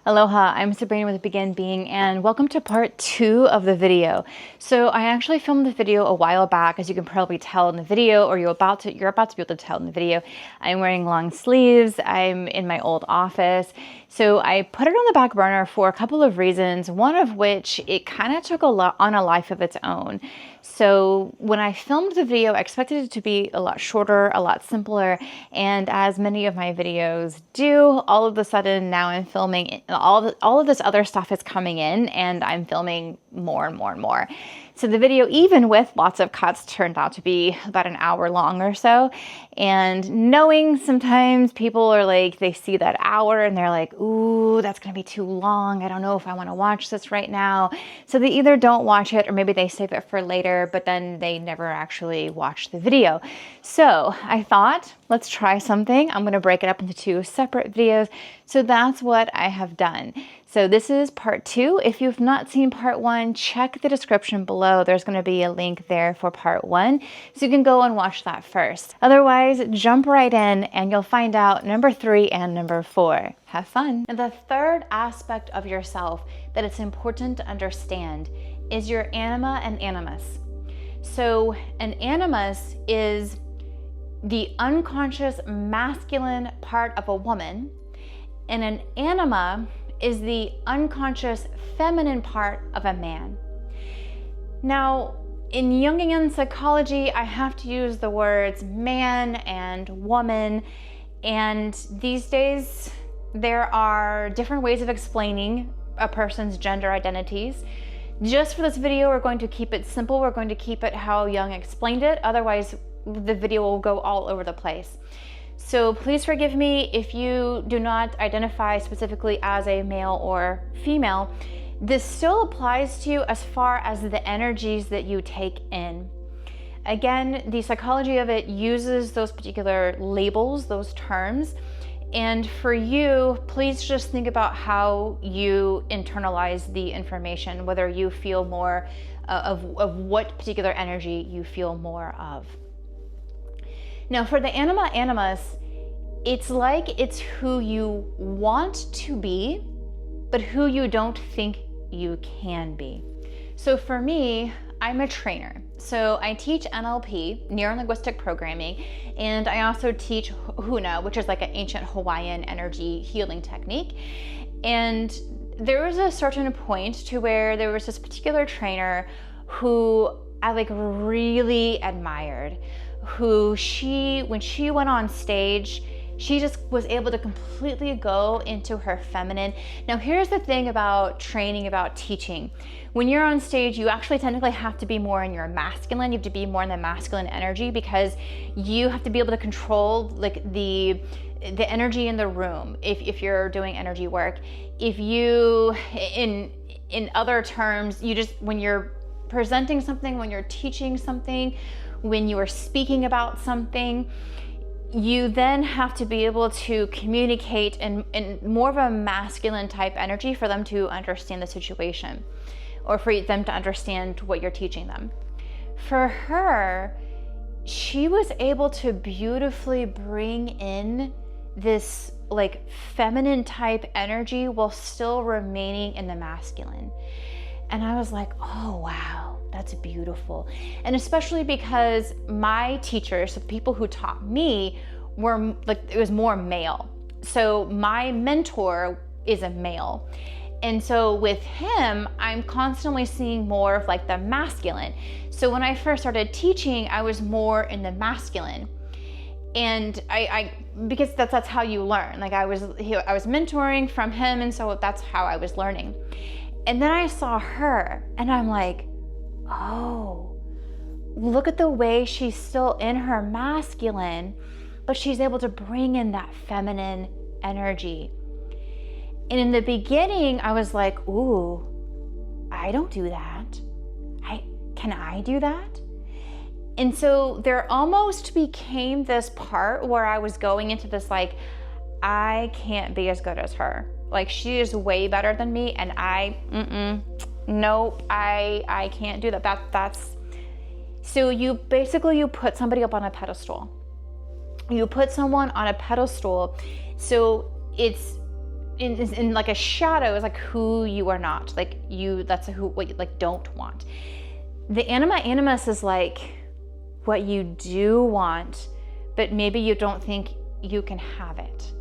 Aloha, I'm Sabrina with Begin Being, and welcome to part 2 of the video. So I actually filmed the video a while back, as you can probably tell in the video, or you're about to be able to tell in the video. I'm wearing long sleeves. I'm in my old office. So I put it on the back burner for a couple of reasons, one of which it kind of took a lot on a life of its own. So when I filmed the video, I expected it to be a lot shorter, a lot simpler, and as many of my videos do, all of a sudden now I'm filming, all of this other stuff is coming in, and I'm filming more and more and more. So the video, even with lots of cuts, turned out to be about an hour long or so. And knowing sometimes people are like, they see that hour and they're like, ooh, that's gonna be too long. I don't know if I wanna watch this right now. So they either don't watch it or maybe they save it for later, but then they never actually watch the video. So I thought, let's try something. I'm gonna break it up into 2 separate videos. So that's what I have done. So this is part 2. If you've not seen part 1, check the description below. There's going to be a link there for part 1, so you can go and watch that first. Otherwise, jump right in and you'll find out number 3 and number 4. Have fun. And the third aspect of yourself that it's important to understand is your anima and animus. So an animus is the unconscious masculine part of a woman, and an anima is the unconscious feminine part of a man. Now, in Jungian psychology, I have to use the words man and woman, and these days there are different ways of explaining a person's gender identities. Just for this video, we're going to keep it simple. We're going to keep it how Jung explained it. Otherwise, the video will go all over the place. So please forgive me if you do not identify specifically as a male or female. This still applies to you as far as the energies that you take in. Again, the psychology of it uses those particular labels, those terms. And for you, please just think about how you internalize the information, whether you feel more of what particular energy you feel more of. Now for the anima animus, it's like it's who you want to be, but who you don't think you can be. So for me, I'm a trainer. So I teach NLP, Neurolinguistic programming, and I also teach Huna, which is like an ancient Hawaiian energy healing technique. And there was a certain point to where there was this particular trainer who I really admired, who when she went on stage, she just was able to completely go into her feminine. Now, here's the thing about training, about teaching. When you're on stage, you actually technically have to be more in your masculine. You have to be more in the masculine energy because you have to be able to control like the energy in the room. If you're doing energy work, if you, in other terms, you just, when you're presenting something, when you're teaching something, when you are speaking about something, you then have to be able to communicate in more of a masculine type energy for them to understand the situation, or for them to understand what you're teaching them. For her, she was able to beautifully bring in this like feminine type energy while still remaining in the masculine. And I was like, oh wow, that's beautiful. And especially because my teachers, the people who taught me, were like, it was more male. So my mentor is a male. And so with him, I'm constantly seeing more of like the masculine. So when I first started teaching, I was more in the masculine. And I because that's how you learn. Like I was mentoring from him, and so that's how I was learning. And then I saw her and I'm like, oh, look at the way she's still in her masculine, but she's able to bring in that feminine energy. And in the beginning, I was like, ooh, I don't do that. Can I do that? And so there almost became this part where I was going into this like, I can't be as good as her. Like she is way better than me, and nope, I can't do that. That's so you put somebody up on a pedestal. You put someone on a pedestal, so it's in like a shadow is like who you are not, like that's what you like don't want. The animus is like what you do want, but maybe you don't think you can have it.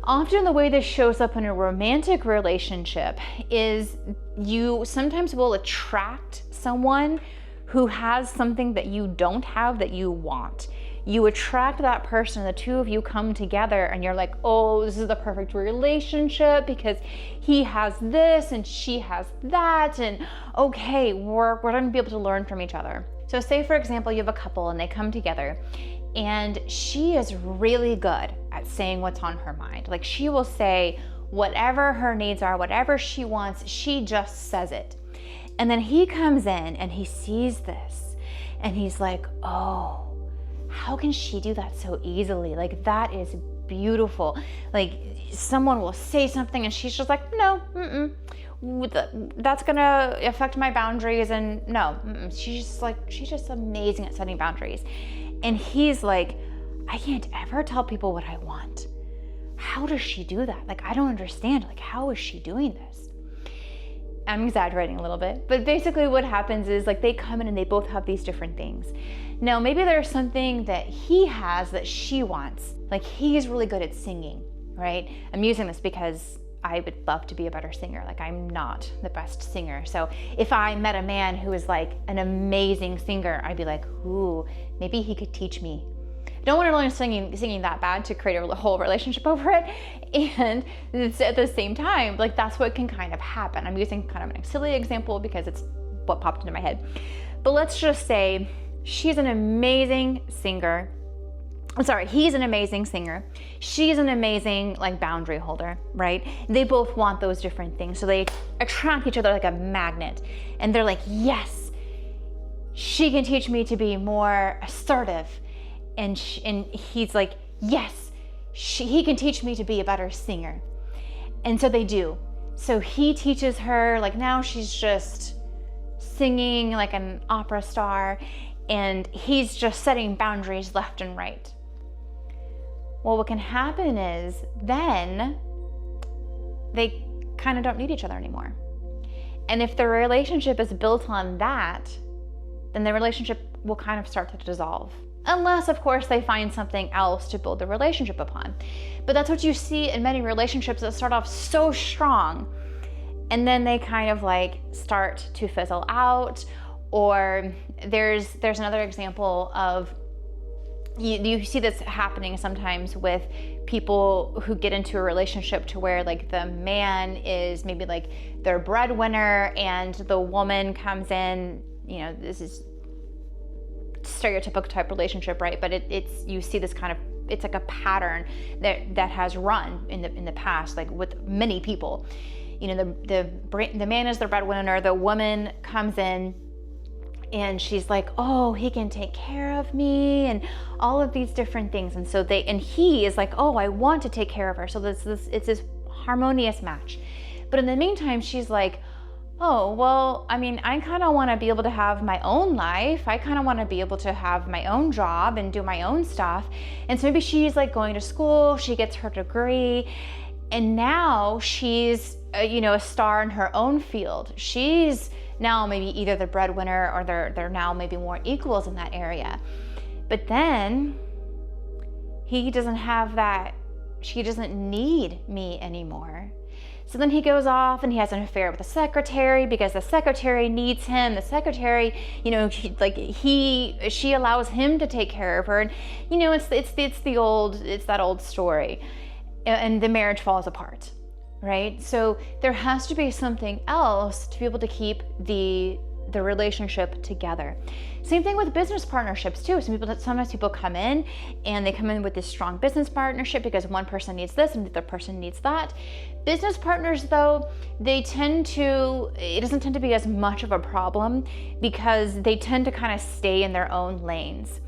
Often the way this shows up in a romantic relationship is you sometimes will attract someone who has something that you don't have that you want. You attract that person, the two of you come together and you're like, oh, this is the perfect relationship because he has this and she has that, and okay, we're gonna be able to learn from each other. So say for example, you have a couple and they come together and she is really good at saying what's on her mind. Like she will say whatever her needs are, whatever she wants, she just says it. And then he comes in and he sees this and he's like, oh, how can she do that so easily? Like that is beautiful. Like someone will say something and she's just like, no, that's gonna affect my boundaries, and no, she's just amazing at setting boundaries. And he's like, I can't ever tell people what I want. How does she do that? Like, I don't understand. Like, how is she doing this? I'm exaggerating a little bit, but basically what happens is like they come in and they both have these different things. Now, maybe there's something that he has that she wants. Like he's really good at singing, right? I'm using this because I would love to be a better singer. Like I'm not the best singer. So if I met a man who is like an amazing singer, I'd be like, ooh, maybe he could teach me. I don't want to learn singing that bad to create a whole relationship over it. And it's at the same time, like that's what can kind of happen. I'm using kind of an silly example because it's what popped into my head. But let's just say she's an amazing singer. He's an amazing singer. She's an amazing like boundary holder, right? They both want those different things. So they attract each other like a magnet. And they're like, yes, she can teach me to be more assertive. And he's like, yes, he can teach me to be a better singer. And so they do. So he teaches her, like now she's just singing like an opera star, and he's just setting boundaries left and right. Well, what can happen is then they kind of don't need each other anymore. And if the relationship is built on that, then the relationship will kind of start to dissolve. Unless, of course, they find something else to build the relationship upon. But that's what you see in many relationships that start off so strong, and then they kind of like start to fizzle out. Or there's another example of, you see this happening sometimes with people who get into a relationship to where like the man is maybe like their breadwinner and the woman comes in, you know, this is stereotypical type relationship, right? But it's you see this kind of, it's like a pattern that has run in the past, like with many people. You know, the man is the breadwinner, the woman comes in and she's like, oh, he can take care of me and all of these different things. And so he is like, oh, I want to take care of her. So it's this harmonious match. But in the meantime, she's like, oh, well, I mean, I kind of want to be able to have my own life. I kind of want to be able to have my own job and do my own stuff. And so maybe she's like going to school, she gets her degree, and now she's, a star in her own field. She's now maybe either the breadwinner or they're now maybe more equals in that area. But then he doesn't have that, she doesn't need me anymore. So then he goes off and he has an affair with the secretary because the secretary needs him. The secretary, she allows him to take care of her. And, it's that old story. And the marriage falls apart, right? So there has to be something else to be able to keep the relationship together. Same thing with business partnerships too. Sometimes people come in and they come in with this strong business partnership because one person needs this and the other person needs that. Business partners though, it doesn't tend to be as much of a problem because they tend to kind of stay in their own lanes.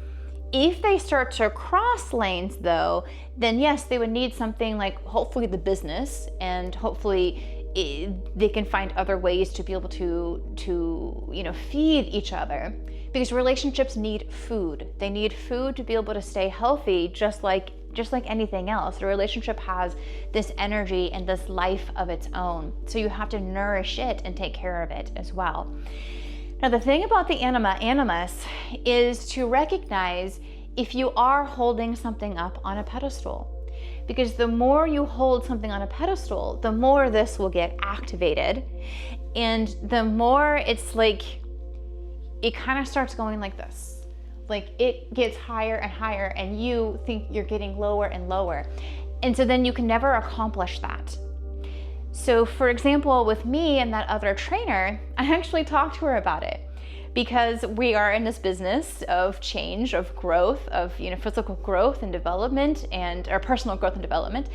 If they start to cross lanes though, then yes, they would need something like hopefully the business, and hopefully they can find other ways to be able to feed each other, because relationships need food. They need food to be able to stay healthy, just like just like anything else. The relationship has this energy and this life of its own. So you have to nourish it and take care of it as well. Now, the thing about the anima animus is to recognize if you are holding something up on a pedestal. Because the more you hold something on a pedestal, the more this will get activated. And the more it's like, it kind of starts going like this. Like it gets higher and higher and you think you're getting lower and lower. And so then you can never accomplish that. So for example, with me and that other trainer, I actually talked to her about it because we are in this business of change, of growth, of physical growth and development and our personal growth and development.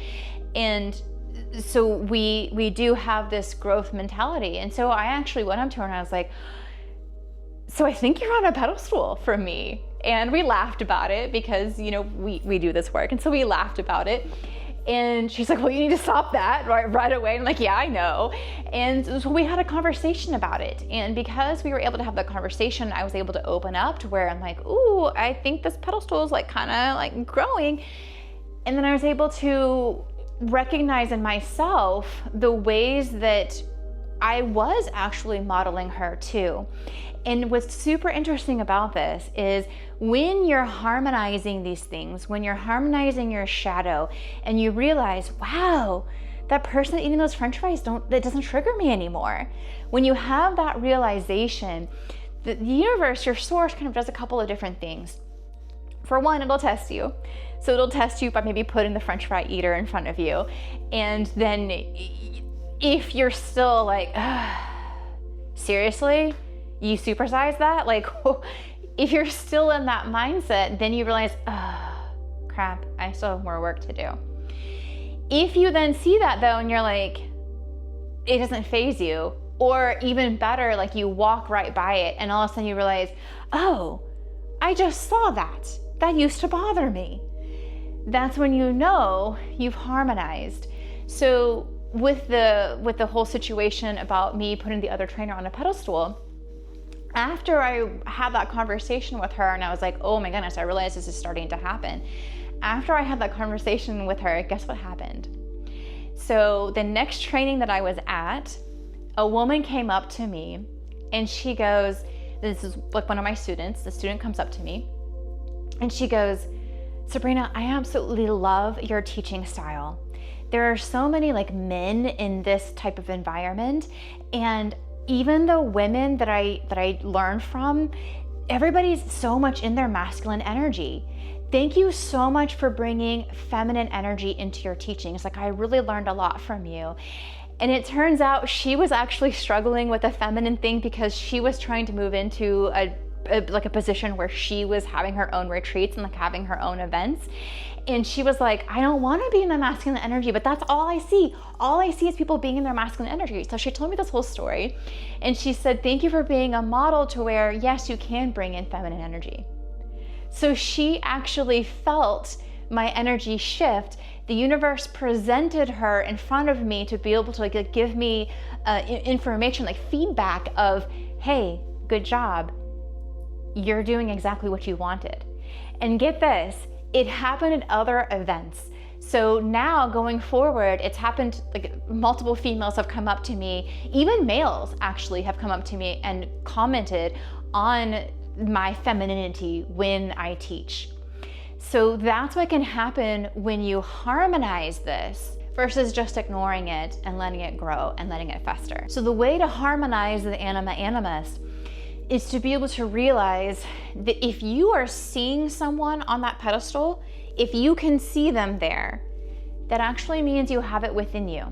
And so we do have this growth mentality. And so I actually went up to her and I was like, so I think you're on a pedestal for me. And we laughed about it because, we do this work. And so we laughed about it. And she's like, well, you need to stop that right away. I'm like, yeah, I know. And so we had a conversation about it. And because we were able to have that conversation, I was able to open up to where I'm like, ooh, I think this pedestal is like kind of like growing. And then I was able to recognize in myself the ways that I was actually modeling her too. And what's super interesting about this is when you're harmonizing these things, when you're harmonizing your shadow and you realize, wow, that person eating those French fries, that doesn't trigger me anymore. When you have that realization, the universe, your source kind of does a couple of different things. For one, it'll test you. So it'll test you by maybe putting the French fry eater in front of you. And then if you're still like, seriously? You supersize that? Like, if you're still in that mindset, then you realize, crap, I still have more work to do. If you then see that though, and you're like, it doesn't faze you, or even better, like you walk right by it and all of a sudden you realize, oh, I just saw that. That used to bother me. That's when you know you've harmonized. So with the whole situation about me putting the other trainer on a pedestal, after I had that conversation with her and I was like, oh my goodness, I realized this is starting to happen. After I had that conversation with her, guess what happened? So the next training that I was at, a woman came up to me and she goes, this is like one of my students, the student comes up to me and she goes, Sabrina, I absolutely love your teaching style. There are so many like men in this type of environment, and even the women that I learn from, everybody's so much in their masculine energy. Thank you so much for bringing feminine energy into your teachings. Like I really learned a lot from you. And it turns out she was actually struggling with a feminine thing because she was trying to move into a position where she was having her own retreats and like having her own events. And she was like, I don't want to be in my masculine energy, but that's all I see. All I see is people being in their masculine energy. So she told me this whole story. And she said, thank you for being a model to where, yes, you can bring in feminine energy. So she actually felt my energy shift. The universe presented her in front of me to be able to like give me information, like feedback of, hey, good job. You're doing exactly what you wanted. And get this, it happened at other events. So now going forward, it's happened, like multiple females have come up to me, even males actually have come up to me and commented on my femininity when I teach. So that's what can happen when you harmonize this versus just ignoring it and letting it grow and letting it fester. So the way to harmonize the anima animus is to be able to realize that if you are seeing someone on that pedestal, if you can see them there, that actually means you have it within you.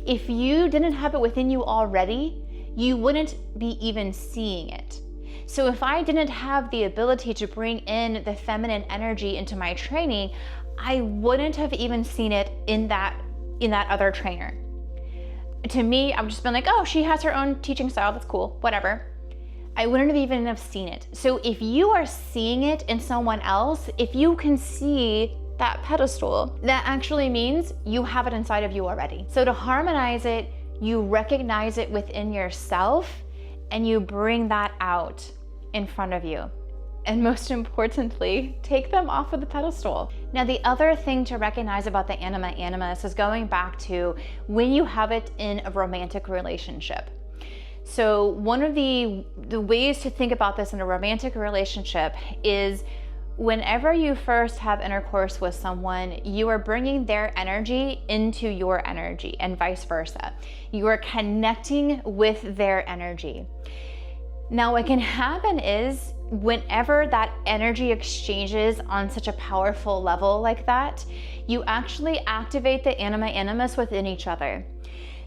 If you didn't have it within you already, you wouldn't be even seeing it. So if I didn't have the ability to bring in the feminine energy into my training, I wouldn't have even seen it in that other trainer. To me, I've just been like, oh, she has her own teaching style, that's cool, whatever. I wouldn't have even seen it. So if you are seeing it in someone else, if you can see that pedestal, that actually means you have it inside of you already. So to harmonize it, you recognize it within yourself and you bring that out in front of you. And most importantly, take them off of the pedestal. Now, the other thing to recognize about the anima animus is going back to when you have it in a romantic relationship. So one of the ways to think about this in a romantic relationship is whenever you first have intercourse with someone, you are bringing their energy into your energy and vice versa. You are connecting with their energy. Now, what can happen is whenever that energy exchanges on such a powerful level like that, you actually activate the anima animus within each other.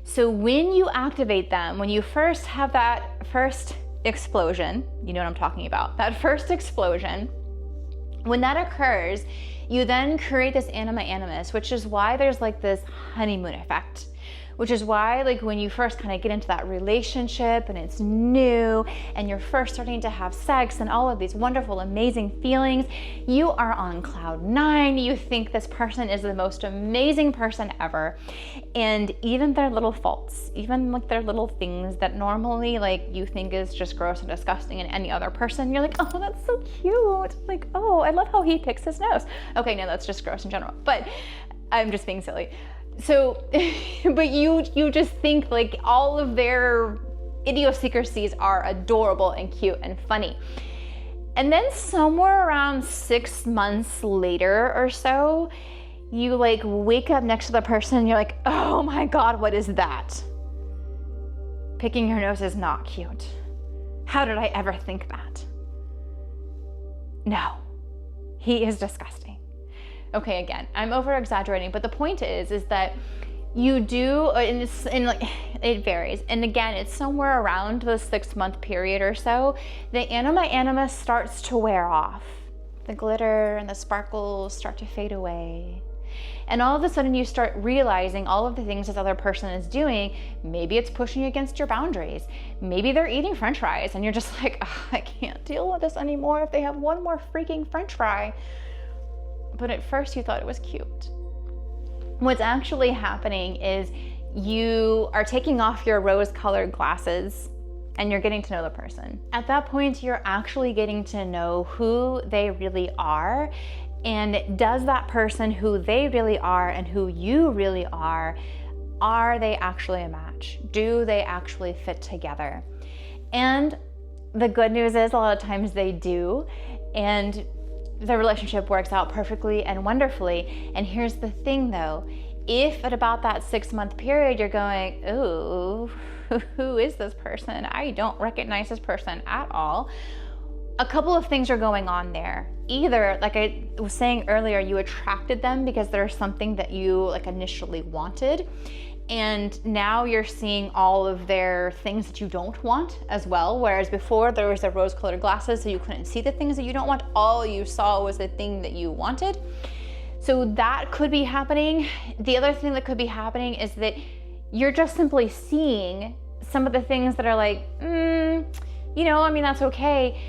So when you activate them, when you first have that first explosion, you know what I'm talking about, that first explosion, when that occurs, you then create this anima animus, which is why there's like this honeymoon effect. Which is why, like, when you first kind of get into that relationship and it's new and you're first starting to have sex and all of these wonderful, amazing feelings, you are on cloud 9. You think this person is the most amazing person ever. And even their little faults, even like their little things that normally like you think is just gross and disgusting in any other person, you're like, oh, that's so cute. Like, oh, I love how he picks his nose. Okay, no, that's just gross in general, but I'm just being silly. So, but you just think like all of their idiosyncrasies are adorable and cute and funny. And then somewhere around 6 months later or so, you like wake up next to the person and you're like, oh my God, what is that? Picking your nose is not cute. How did I ever think that? No, he is disgusting. Okay, again, I'm over exaggerating, but the point is that you do, and it varies. And again, it's somewhere around the 6 month period or so, the anima animus starts to wear off. The glitter and the sparkles start to fade away. And all of a sudden you start realizing all of the things this other person is doing. Maybe it's pushing against your boundaries. Maybe they're eating French fries and you're just like, oh, I can't deal with this anymore if they have one more freaking French fry. But at first you thought it was cute. What's actually happening is you are taking off your rose-colored glasses and you're getting to know the person. At that point, you're actually getting to know who they really are, and does that person, who they really are and who you really are they actually a match? Do they actually fit together? And the good news is a lot of times they do, and the relationship works out perfectly and wonderfully. And here's the thing though, if at about that 6 month period you're going, ooh, who is this person? I don't recognize this person at all. A couple of things are going on there. Either, like I was saying earlier, you attracted them because there's something that you like initially wanted, and now you're seeing all of their things that you don't want as well. Whereas before there was the rose-colored glasses, so you couldn't see the things that you don't want. All you saw was the thing that you wanted. So that could be happening. The other thing that could be happening is that you're just simply seeing some of the things that are like, you know, I mean, that's okay.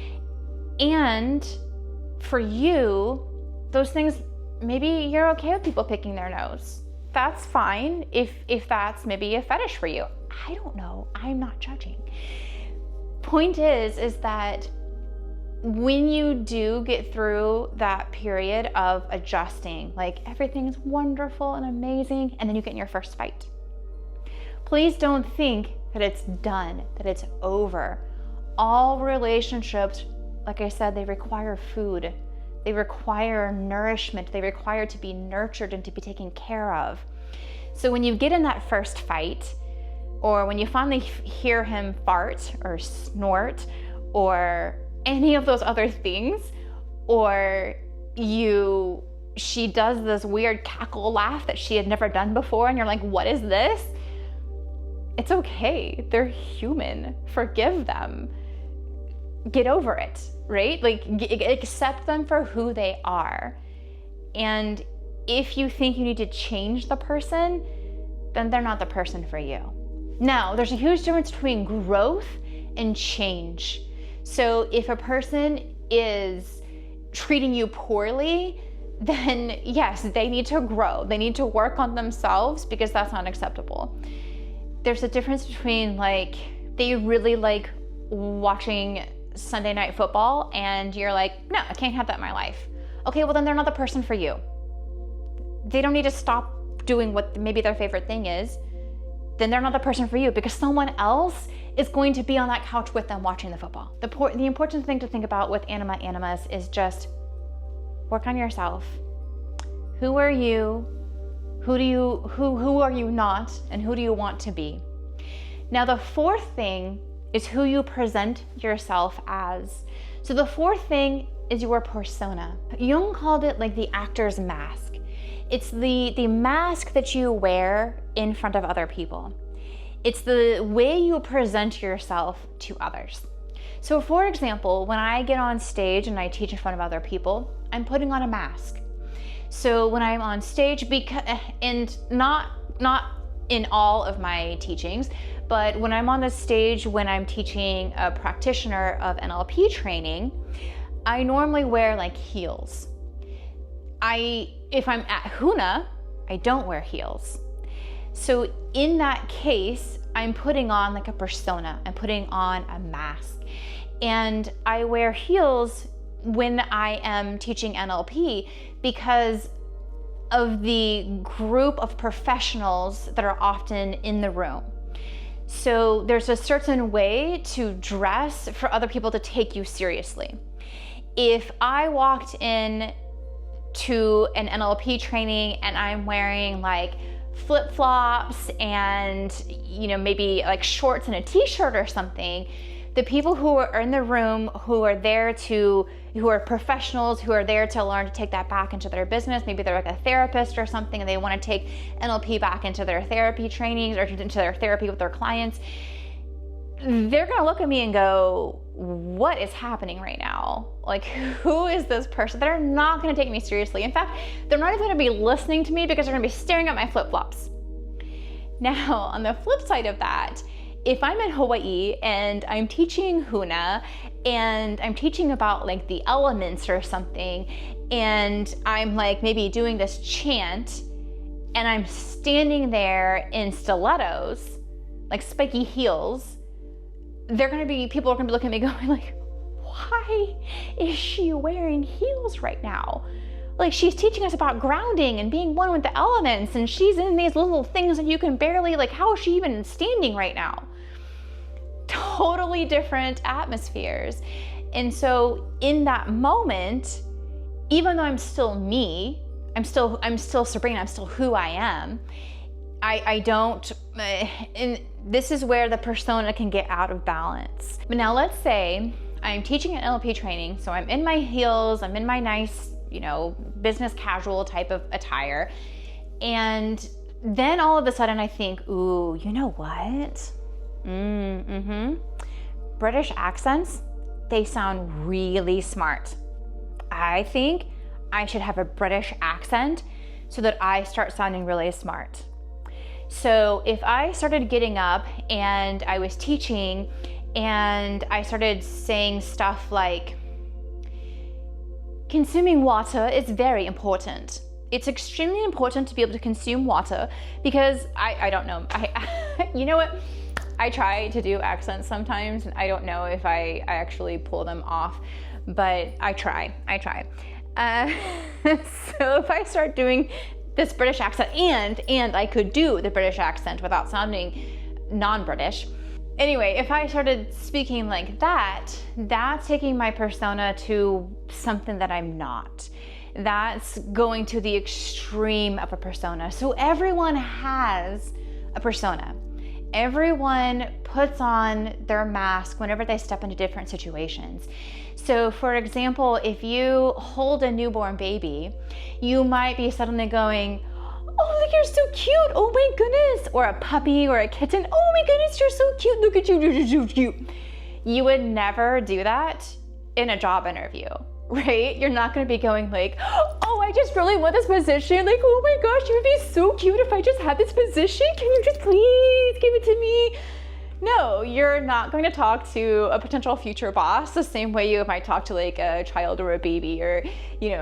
And for you, those things, maybe you're okay with people picking their nose. That's fine if that's maybe a fetish for you. I don't know, I'm not judging. Point is that when you do get through that period of adjusting, like everything's wonderful and amazing, and then you get in your first fight, please don't think that it's done, that it's over. All relationships, like I said, they require food. They require nourishment. They require to be nurtured and to be taken care of. So when you get in that first fight, or when you finally hear him fart or snort or any of those other things, or she does this weird cackle laugh that she had never done before, and you're like, what is this? It's okay. They're human. Forgive them. Get over it, right? Like, accept them for who they are. And if you think you need to change the person, then they're not the person for you. Now, there's a huge difference between growth and change. So if a person is treating you poorly, then yes, they need to grow. They need to work on themselves, because that's not acceptable. There's a difference between, like, they really like watching Sunday night football and you're like, no, I can't have that in my life. Okay, well then they're not the person for you. they don't need to stop doing what maybe their favorite thing is, then they're not the person for you, because someone else is going to be on that couch with them watching the football. The important thing to think about with animus is just work on yourself. Who are you? Who are you not? And who do you want to be? Now, the fourth thing is who you present yourself as. So the fourth thing is your persona. Jung called it like the actor's mask. It's the mask that you wear in front of other people. It's the way you present yourself to others. So for example, when I get on stage and I teach in front of other people, I'm putting on a mask. So when I'm on stage, and not in all of my teachings, but when I'm on the stage, when I'm teaching a practitioner of NLP training, I normally wear like heels. If I'm at Huna, I don't wear heels. So in that case, I'm putting on like a persona, I'm putting on a mask. And I wear heels when I am teaching NLP because of the group of professionals that are often in the room. So there's a certain way to dress for other people to take you seriously. If I walked in to an NLP training and I'm wearing like flip-flops and maybe like shorts and a t-shirt or something, the people who are in the room who are professionals, who are there to learn to take that back into their business, maybe they're like a therapist or something and they want to take NLP back into their therapy trainings or into their therapy with their clients, they're gonna look at me and go, what is happening right now? Like, who is this person? They're not gonna take me seriously. In fact, they're not even gonna be listening to me because they're gonna be staring at my flip-flops. Now, on the flip side of that, if I'm in Hawaii and I'm teaching Huna and I'm teaching about like the elements or something, and I'm like maybe doing this chant and I'm standing there in stilettos, like spiky heels, people are gonna be looking at me going like, why is she wearing heels right now? Like, she's teaching us about grounding and being one with the elements, and she's in these little things that you can barely, like, how is she even standing right now? Totally different atmospheres. And so in that moment, even though I'm still me, I'm still Sabrina, I'm still who I am, I don't, and this is where the persona can get out of balance. But now let's say I'm teaching an NLP training, so I'm in my heels, I'm in my nice, business casual type of attire. And then all of a sudden I think, ooh, you know what? British accents, they sound really smart. I think I should have a British accent so that I start sounding really smart. So if I started getting up and I was teaching and I started saying stuff like, consuming water is very important. It's extremely important to be able to consume water because I don't know. You know what? I try to do accents sometimes and I don't know if I actually pull them off, but I try. So if I start doing this British accent and I could do the British accent without sounding non-British. Anyway, if I started speaking like that, that's taking my persona to something that I'm not. That's going to the extreme of a persona. So everyone has a persona. Everyone puts on their mask whenever they step into different situations. So for example, if you hold a newborn baby, you might be suddenly going, oh, look, you're so cute, oh my goodness, or a puppy or a kitten, oh my goodness, you're so cute, look at you, you're so cute. You would never do that in a job interview, right? You're not gonna be going like, oh, I just really want this position, like, oh my gosh, you would be so cute if I just had this position, can you just please give it to me? No, you're not going to talk to a potential future boss the same way you might talk to like a child or a baby or,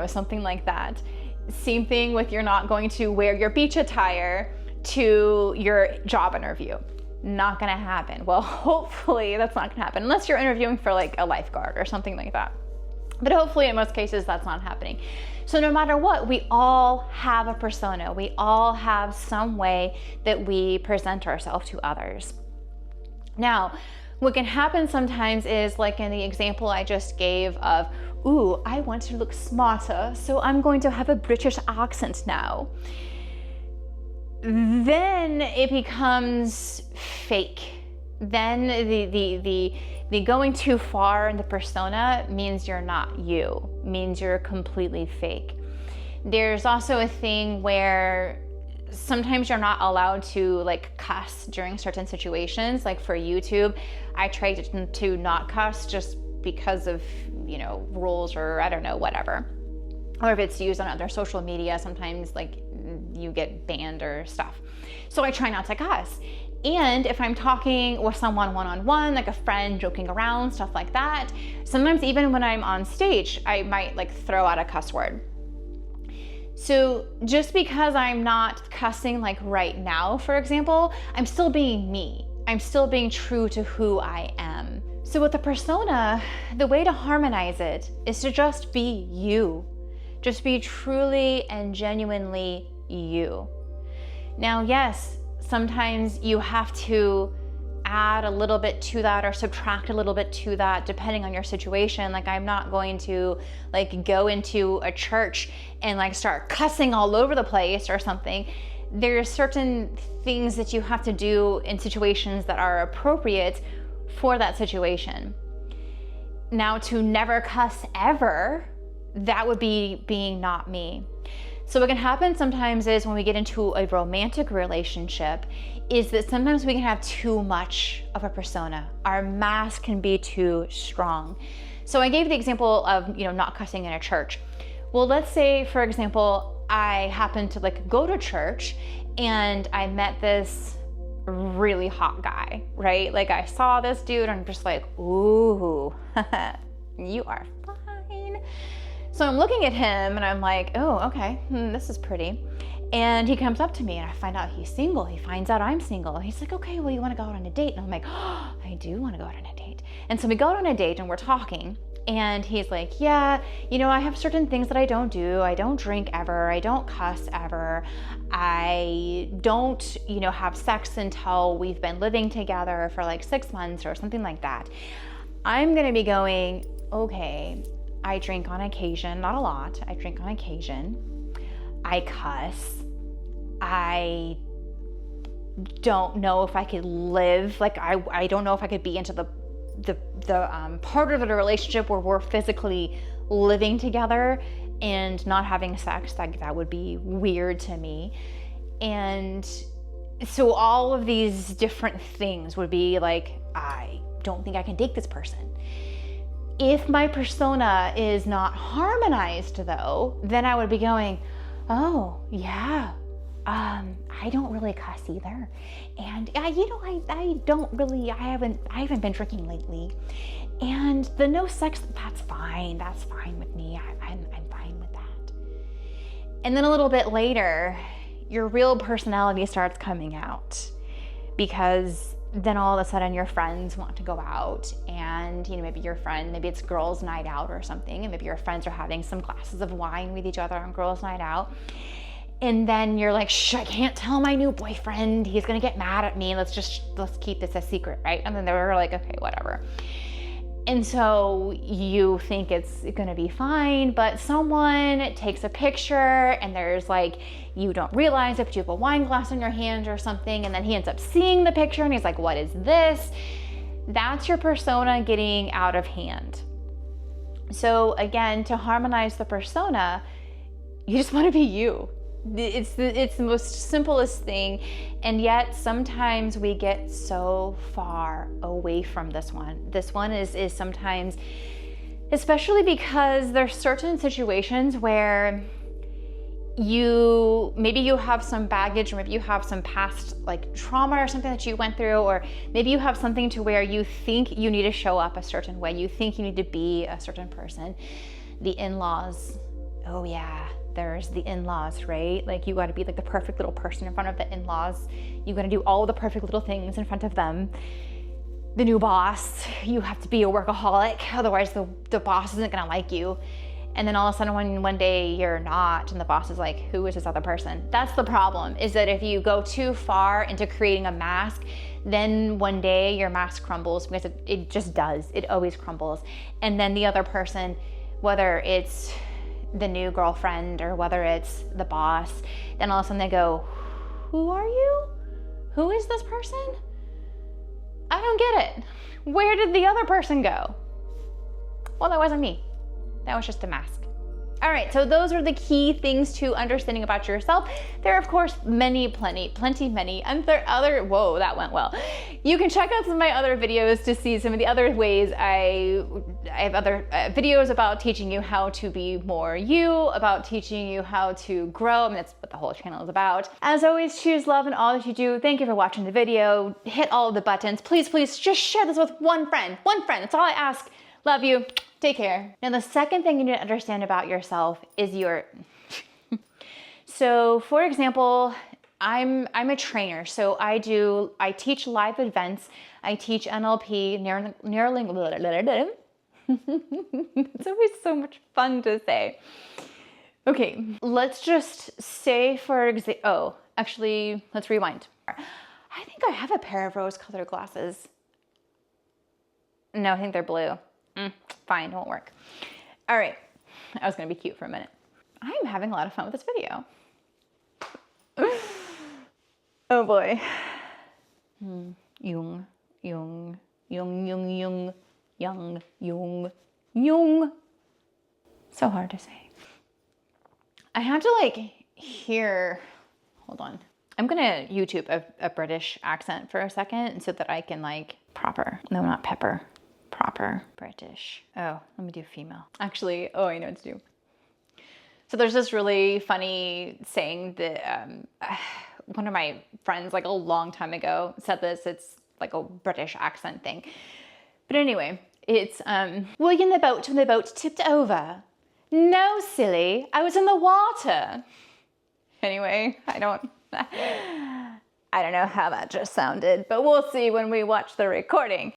something like that. Same thing with, you're not going to wear your beach attire to your job interview. Not gonna happen. Well, hopefully that's not gonna happen unless you're interviewing for like a lifeguard or something like that. But hopefully in most cases that's not happening. So no matter what, we all have a persona. We all have some way that we present ourselves to others. Now, what can happen sometimes is, like in the example I just gave of, ooh, I want to look smarter, so I'm going to have a British accent now. Then it becomes fake. Then the going too far in the persona means you're not you, means you're completely fake. There's also a thing where sometimes you're not allowed to like cuss during certain situations. Like for YouTube, I try to not cuss just because of, you know, rules or I don't know, whatever. Or if it's used on other social media, sometimes like you get banned or stuff. So I try not to cuss. And if I'm talking with someone one-on-one, like a friend joking around, stuff like that, sometimes even when I'm on stage, I might like throw out a cuss word. So just because I'm not cussing like right now, for example, I'm still being me. I'm still being true to who I am. So with the persona, the way to harmonize it is to just be you. Just be truly and genuinely you. Now, yes, sometimes you have to add a little bit to that or subtract a little bit to that depending on your situation. Like I'm not going to like go into a church and like start cussing all over the place or something. There's certain things that you have to do in situations that are appropriate for that situation. Now, to never cuss ever, that would be being not me. So what can happen sometimes is when we get into a romantic relationship is that sometimes we can have too much of a persona. Our mask can be too strong. So I gave the example of, you know, not cussing in a church. Well, let's say, for example, I happened to like go to church and I met this really hot guy, right? Like I saw this dude and I'm just like, ooh, you are fine. So I'm looking at him and I'm like, oh, okay, this is pretty. And he comes up to me and I find out he's single. He finds out I'm single. He's like, okay, well, you want to go out on a date? And I'm like, oh, I do want to go out on a date. And so we go out on a date and we're talking. And he's like, yeah, you know, I have certain things that I don't do. I don't drink ever. I don't cuss ever. I don't, you know, have sex until we've been living together for like 6 months or something like that. I'm going to be going, okay, I drink on occasion, not a lot. I drink on occasion. I cuss. I don't know if I could live, like I don't know if I could be into the part of the relationship where we're physically living together and not having sex. Like that would be weird to me. And so all of these different things would be like, I don't think I can date this person. If my persona is not harmonized though, then I would be going, oh yeah, I don't really cuss either. And you know, I don't really, I haven't been drinking lately. And the no sex, that's fine with me. I'm fine with that. And then a little bit later, your real personality starts coming out, because then all of a sudden your friends want to go out and, you know, maybe maybe it's girls' night out or something, and maybe your friends are having some glasses of wine with each other on girls' night out. And then you're like, shh, I can't tell my new boyfriend. He's gonna get mad at me. Let's keep this a secret, right? And then they're like, okay, whatever. And so you think it's gonna be fine, but someone takes a picture and there's like, you don't realize it, but you have a wine glass in your hand or something, and then he ends up seeing the picture and he's like, what is this? That's your persona getting out of hand. So again, to harmonize the persona, you just wanna be you. It's the most simplest thing, and yet sometimes we get so far away from this one. This one is sometimes, especially because there's certain situations where maybe you have some baggage, or maybe you have some past like trauma or something that you went through, or maybe you have something to where you think you need to show up a certain way, you think you need to be a certain person. The in-laws, oh yeah, there's the in-laws, right? Like you got to be like the perfect little person in front of the in-laws. You got to do all the perfect little things in front of them. the new boss, you have to be a workaholic, otherwise the boss isn't gonna like you. And then all of a sudden one day you're not, and the boss is like, who is this other person? That's the problem, is that if you go too far into creating a mask, then one day your mask crumbles, because it just does, it always crumbles. And then the other person, whether it's the new girlfriend or whether it's the boss, then all of a sudden they go, who are you? Who is this person? I don't get it. Where did the other person go? Well, that wasn't me. That was just a mask. All right, so those are the key things to understanding about yourself. There are, of course, many, and there are other, whoa, that went well. You can check out some of my other videos to see some of the other ways I have other videos about teaching you how to be more you, about teaching you how to grow. I mean, that's what the whole channel is about. As always, choose love in all that you do. Thank you for watching the video. Hit all of the buttons. Please, please just share this with one friend. One friend, that's all I ask. Love you. Take care. Now, the second thing you need to understand about yourself is your, so for example, I'm a trainer. So I teach live events. I teach NLP, Neurolinguistic. It's always so much fun to say. Okay, let's just say for example, oh, actually, let's rewind. I think I have a pair of rose-colored glasses. No, I think they're blue. Fine, won't work. All right, I was gonna be cute for a minute. I'm having a lot of fun with this video. Oh boy. Jung. So hard to say. I have to like hear, hold on. I'm gonna YouTube a British accent for a second so that I can like proper, no, not pepper. Proper British. Oh, let me do female. Actually, oh, I know what to do. So there's this really funny saying that one of my friends like a long time ago said this. It's like a British accent thing. But anyway, it's William the boat when the boat tipped over. No, silly, I was in the water. Anyway, I don't know how that just sounded, but we'll see when we watch the recording.